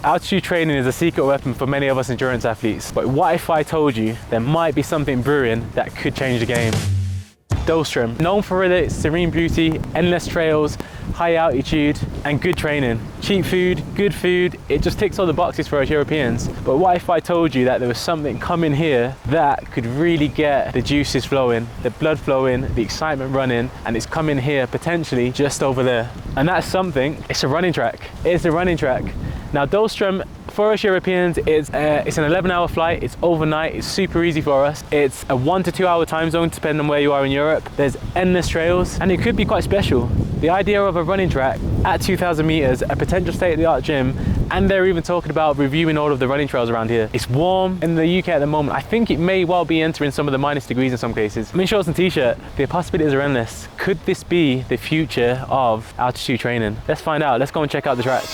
Altitude training is a secret weapon for many of us endurance athletes, but what if I told you there might be something brewing that could change the game? Dahlstrom, known for its serene beauty, endless trails, high altitude and good training. Cheap food, good food, it just ticks all the boxes for us Europeans. But what if I told you that there was something coming here that could really get the juices flowing, the blood flowing, the excitement running, and it's coming here potentially just over there. And that's something, it's a running track. It's a running track. Now Dahlstrom, for us Europeans, it's an 11-hour flight, it's overnight, it's super easy for us. It's a 1 to 2 hour time zone depending on where you are in Europe. There's endless trails and it could be quite special. The idea of a running track at 2,000 meters, a potential state-of-the-art gym, and they're even talking about reviewing all of the running trails around here. It's warm in the UK at the moment. I think it may well be entering some of the minus degrees in some cases. I'm in shorts and t-shirt. The possibilities are endless. Could this be the future of altitude training? Let's find out. Let's go and check out the track.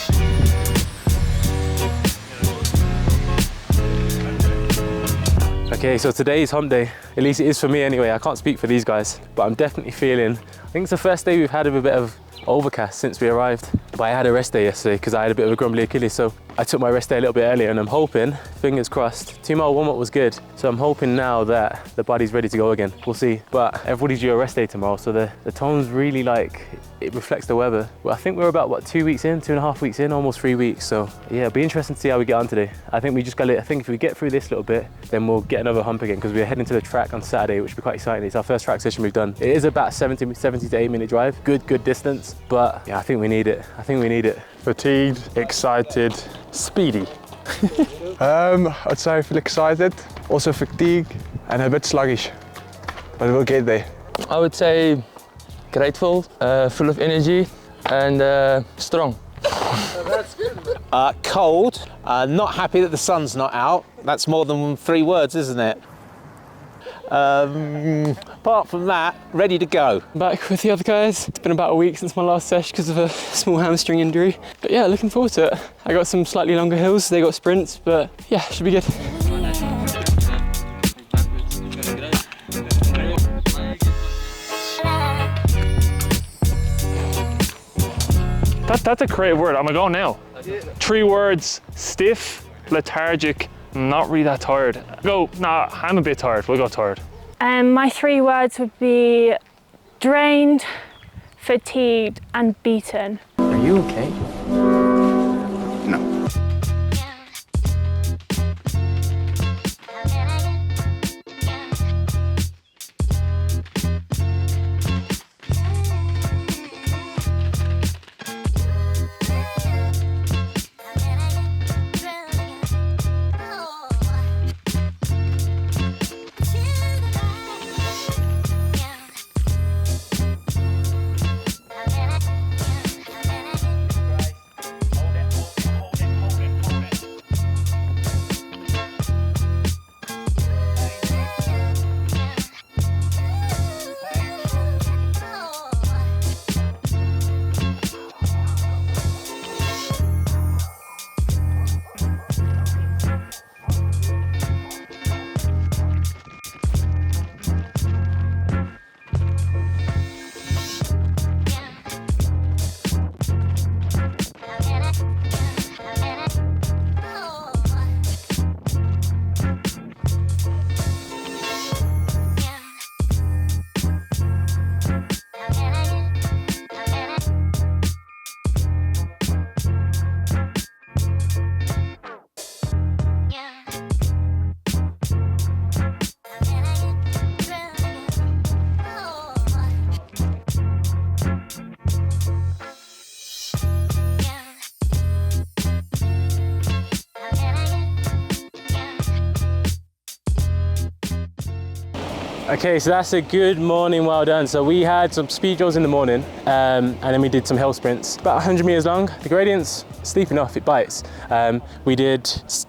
Okay, so today is hump day. At least it is for me anyway. I can't speak for these guys, but I'm definitely feeling, I think it's the first day we've had of a bit of overcast since we arrived. But I had a rest day yesterday because I had a bit of a grumbly Achilles, so I took my rest day a little bit earlier, and I'm hoping, fingers crossed, 2-mile warm-up was good. So I'm hoping now that the body's ready to go again. We'll see. But everybody's due a rest day tomorrow, so the tone's really like, it reflects the weather. Well, I think we're about, what, 2 weeks in, 2.5 weeks in, almost 3 weeks. So yeah, it'll be interesting to see how we get on today. I think we just got to, I think if we get through this little bit, then we'll get another hump again, because we're heading to the track on Saturday, which will be quite exciting. It's our first track session we've done. It is about 70 to 8 minute drive. Good distance, but yeah, I think we need it. I think we need it. Fatigued, excited, speedy. I'd say I feel excited, also fatigued and a bit sluggish, but we'll get there. I would say grateful, full of energy and strong. Cold, not happy that the sun's not out. That's more than 3 words, isn't it? Apart from that, ready to go. Back with the other guys. It's been about a week since my last sesh because of a small hamstring injury. But yeah, looking forward to it. I got some slightly longer hills, they got sprints, but yeah, should be good. That's a great word. I'm gonna go now. 3 words: stiff, lethargic, not really that tired. Go, nah, I'm a bit tired. We'll go tired. My 3 words would be drained, fatigued, and beaten. Are you okay? No. Okay, so that's a good morning, well done. So we had some speed drills in the morning and then we did some hill sprints, about 100 meters long. The gradient's steep enough, it bites. We did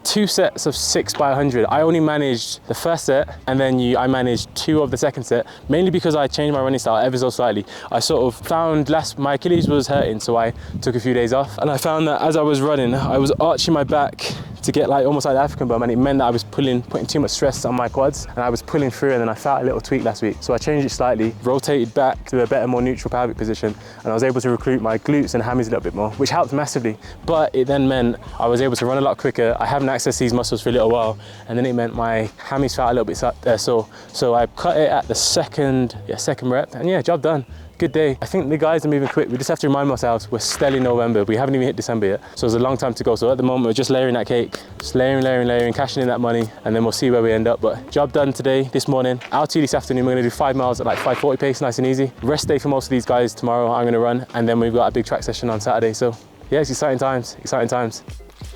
2 sets of 6 by 100. I only managed the first set and then I managed 2 of the second set, mainly because I changed my running style ever so slightly. I sort of found my Achilles was hurting, so I took a few days off. And I found that as I was running, I was arching my back to get like almost like the African bum, and it meant that I was putting too much stress on my quads, and I was pulling through, and then I felt a little tweak last week. So I changed it slightly, rotated back to a better, more neutral pelvic position, and I was able to recruit my glutes and hammies a little bit more, which helped massively. But it then meant I was able to run a lot quicker. I haven't accessed these muscles for a little while, and then it meant my hammies felt a little bit sore. So I cut it at the second rep, and yeah, job done. Good day. I think the guys are moving quick. We just have to remind ourselves we're still in November. We haven't even hit December yet. So there's a long time to go. So at the moment, we're just layering that cake, just layering, cashing in that money, and then we'll see where we end up. But job done today, this morning. Out to you this afternoon. We're gonna do 5 miles at like 5:40 pace, nice and easy. Rest day for most of these guys tomorrow. I'm gonna run, and then we've got a big track session on Saturday. So yeah, it's exciting times, exciting times.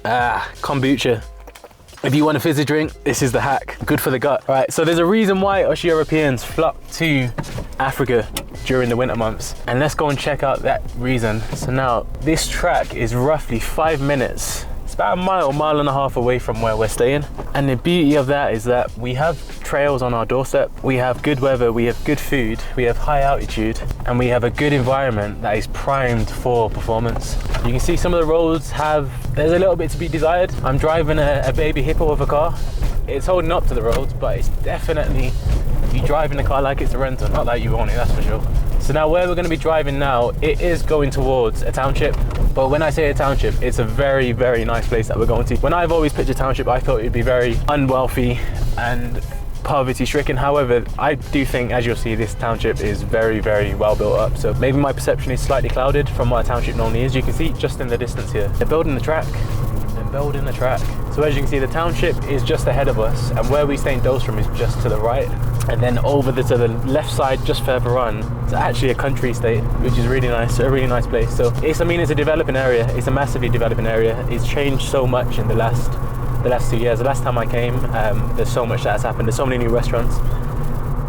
Kombucha. If you want a fizzy drink, this is the hack. Good for the gut. All right, so there's a reason why us Europeans flock to Africa during the winter months. And let's go and check out that reason. So now, this track is roughly 5 minutes. It's about a mile and a half away from where we're staying. And the beauty of that is that we have trails on our doorstep. We have good weather, we have good food, we have high altitude, and we have a good environment that is primed for performance. You can see some of the roads there's a little bit to be desired. I'm driving a baby hippo of a car. It's holding up to the roads, but it's definitely, you drive in the car like it's a rental, not like you own it, that's for sure. So now where we're going to be driving now, it is going towards a township. But when I say a township, it's a very, very nice place that we're going to. When I've always pictured township, I thought it'd be very unwealthy and poverty stricken. However, I do think, as you'll see, this township is very, very well built up. So maybe my perception is slightly clouded from what a township normally is. You can see just in the distance here, they're building the track. Building the track. So as you can see, the township is just ahead of us, and where we stay in Dolstrom is just to the right. And then over to the left side, just further on, it's actually a country estate, which is really nice, a really nice place. So it's a developing area. It's a massively developing area. It's changed so much in the last 2 years. The last time I came, there's so much that has happened. There's so many new restaurants.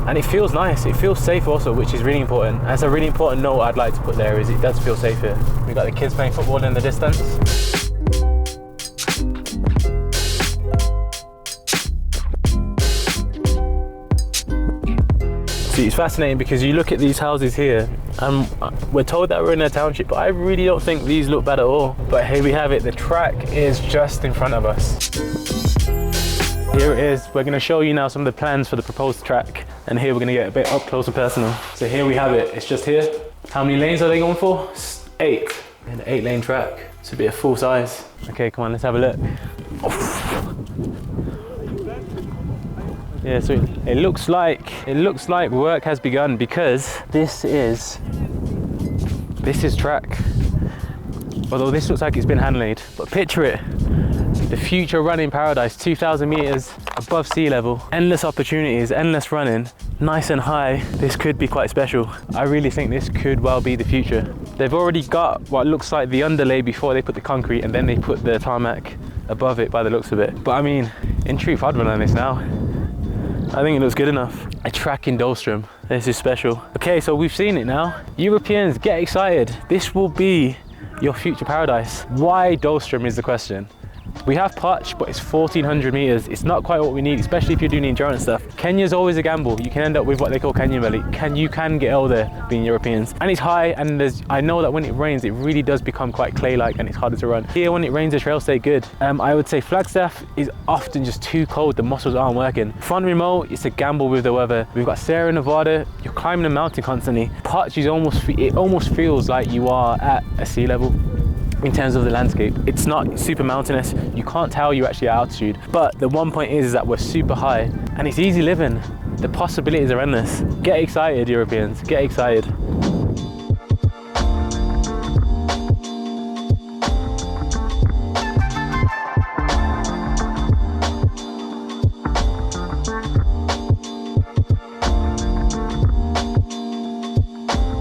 And it feels nice, it feels safe also, which is really important. That's a really important note I'd like to put there, is it does feel safe here. We've got the kids playing football in the distance. It's fascinating because you look at these houses here and we're told that we're in a township, but I really don't think these look bad at all. But here we have it, the track is just in front of us. Here it is. We're going to show you now some of the plans for the proposed track, and here we're going to get a bit up close and personal. So here we have it, it's just here. How many lanes are they going for? 8. An 8-lane track. This would be a full size. Okay, come on, let's have a look. Yeah, so it looks like work has begun, because this is track. Although this looks like it's been hand-laid, but picture it. The future running paradise, 2,000 meters above sea level, endless opportunities, endless running, nice and high. This could be quite special. I really think this could well be the future. They've already got what looks like the underlay before they put the concrete, and then they put the tarmac above it by the looks of it. But I mean, in truth, I'd run on this now. I think it looks good enough. A track in Dolstrom, this is special. Okay, so we've seen it now. Europeans, get excited. This will be your future paradise. Why Dolstrom is the question. We have Potch, but it's 1,400 meters. It's not quite what we need, especially if you're doing the endurance stuff. Kenya's always a gamble. You can end up with what they call Kenyan belly. You can get ill there being Europeans. And it's high, and I know that when it rains, it really does become quite clay-like and it's harder to run. Here, when it rains, the trails stay good. I would say Flagstaff is often just too cold. The muscles aren't working. Front remote, it's a gamble with the weather. We've got Sierra Nevada. You're climbing a mountain constantly. Potch is it almost feels like you are at a sea level. In terms of the landscape, it's not super mountainous. You can't tell you're actually at altitude. But the one point is that we're super high, and it's easy living. The possibilities are endless. Get excited, Europeans, get excited.